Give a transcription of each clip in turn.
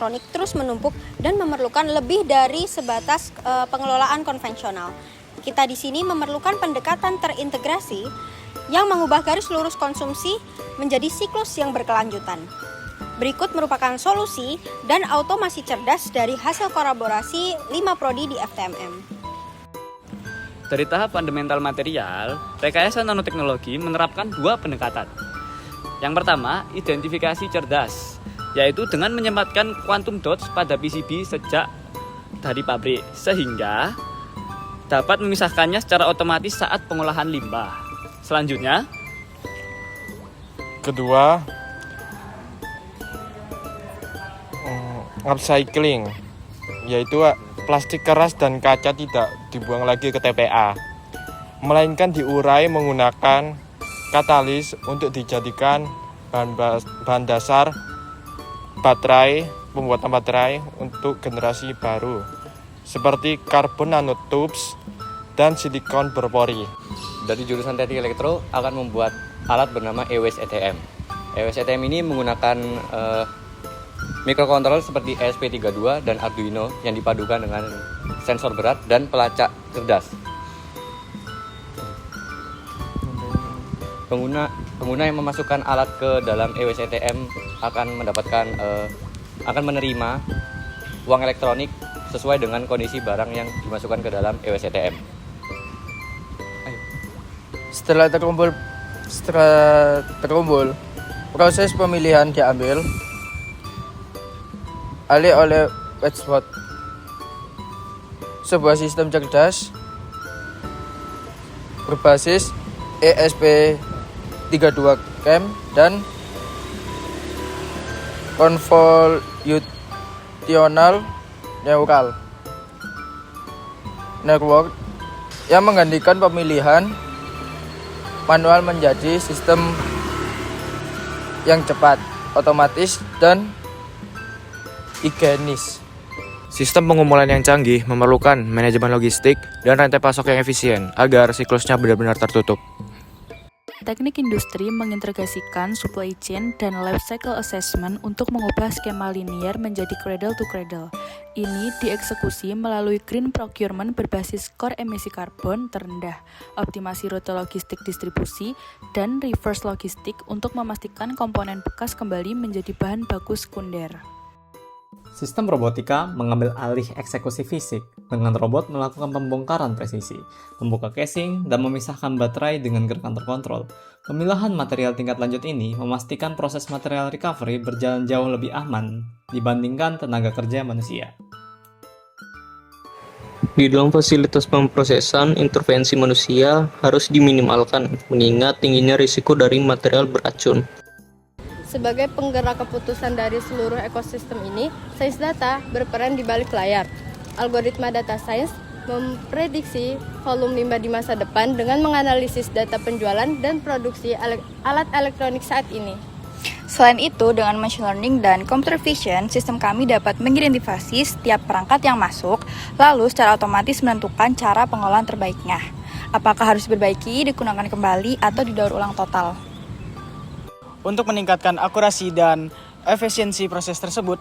elektronik terus menumpuk dan memerlukan lebih dari sebatas pengelolaan konvensional. Kita di sini memerlukan pendekatan terintegrasi yang mengubah garis lurus konsumsi menjadi siklus yang berkelanjutan. Berikut merupakan solusi dan automasi cerdas dari hasil kolaborasi 5 prodi di FTMM. Dari tahap fundamental material, rekayasa nanoteknologi menerapkan 2 pendekatan. Yang pertama, identifikasi cerdas, yaitu dengan menyematkan quantum dots pada PCB sejak dari pabrik, sehingga dapat memisahkannya secara otomatis saat pengolahan limbah. Selanjutnya, kedua, upcycling, yaitu plastik keras dan kaca tidak dibuang lagi ke TPA, melainkan diurai menggunakan katalis untuk dijadikan bahan dasar baterai, pembuatan baterai untuk generasi baru, seperti karbon nanotubes dan silikon berpori. Dari jurusan Teknik Elektro akan membuat alat bernama EWS-ETM. EWS-ETM ini menggunakan mikrokontroller seperti ESP32 dan Arduino yang dipadukan dengan sensor berat dan pelacak cerdas. Pengguna yang memasukkan alat ke dalam EWS-ETM akan menerima uang elektronik sesuai dengan kondisi barang yang dimasukkan ke dalam EWS-ETM. Setelah terkumpul, proses pemilihan diambil alih oleh Westbot, sebuah sistem cerdas berbasis ESP32 CAM dan convolutional neural network yang menggantikan pemilihan manual menjadi sistem yang cepat, otomatis, dan higienis. Sistem pengumpulan yang canggih memerlukan manajemen logistik dan rantai pasok yang efisien agar siklusnya benar-benar tertutup. Teknik industri mengintegrasikan supply chain dan life cycle assessment untuk mengubah skema linier menjadi cradle to cradle. Ini dieksekusi melalui green procurement berbasis core emisi karbon terendah, optimasi rute logistik distribusi, dan reverse logistik untuk memastikan komponen bekas kembali menjadi bahan baku sekunder. Sistem robotika mengambil alih eksekusi fisik dengan robot melakukan pembongkaran presisi, membuka casing, dan memisahkan baterai dengan gerakan terkontrol. Pemilahan material tingkat lanjut ini memastikan proses material recovery berjalan jauh lebih aman dibandingkan tenaga kerja manusia. Di dalam fasilitas pemrosesan, intervensi manusia harus diminimalkan, mengingat tingginya risiko dari material beracun. Sebagai penggerak keputusan dari seluruh ekosistem ini, sains data berperan di balik layar. Algoritma data science memprediksi volume limbah di masa depan dengan menganalisis data penjualan dan produksi alat elektronik saat ini. Selain itu, dengan machine learning dan computer vision, sistem kami dapat mengidentifikasi setiap perangkat yang masuk, lalu secara otomatis menentukan cara pengolahan terbaiknya. Apakah harus diperbaiki, digunakan kembali, atau didaur ulang total. Untuk meningkatkan akurasi dan efisiensi proses tersebut,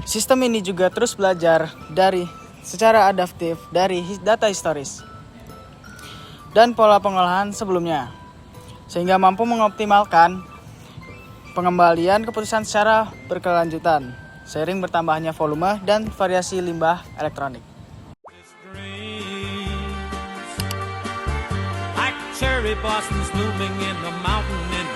sistem ini juga terus belajar secara adaptif dari data historis dan pola pengolahan sebelumnya, sehingga mampu mengoptimalkan pengembalian keputusan secara berkelanjutan, seiring bertambahnya volume dan variasi limbah elektronik. Like cherry blossoms blooming in the mountain in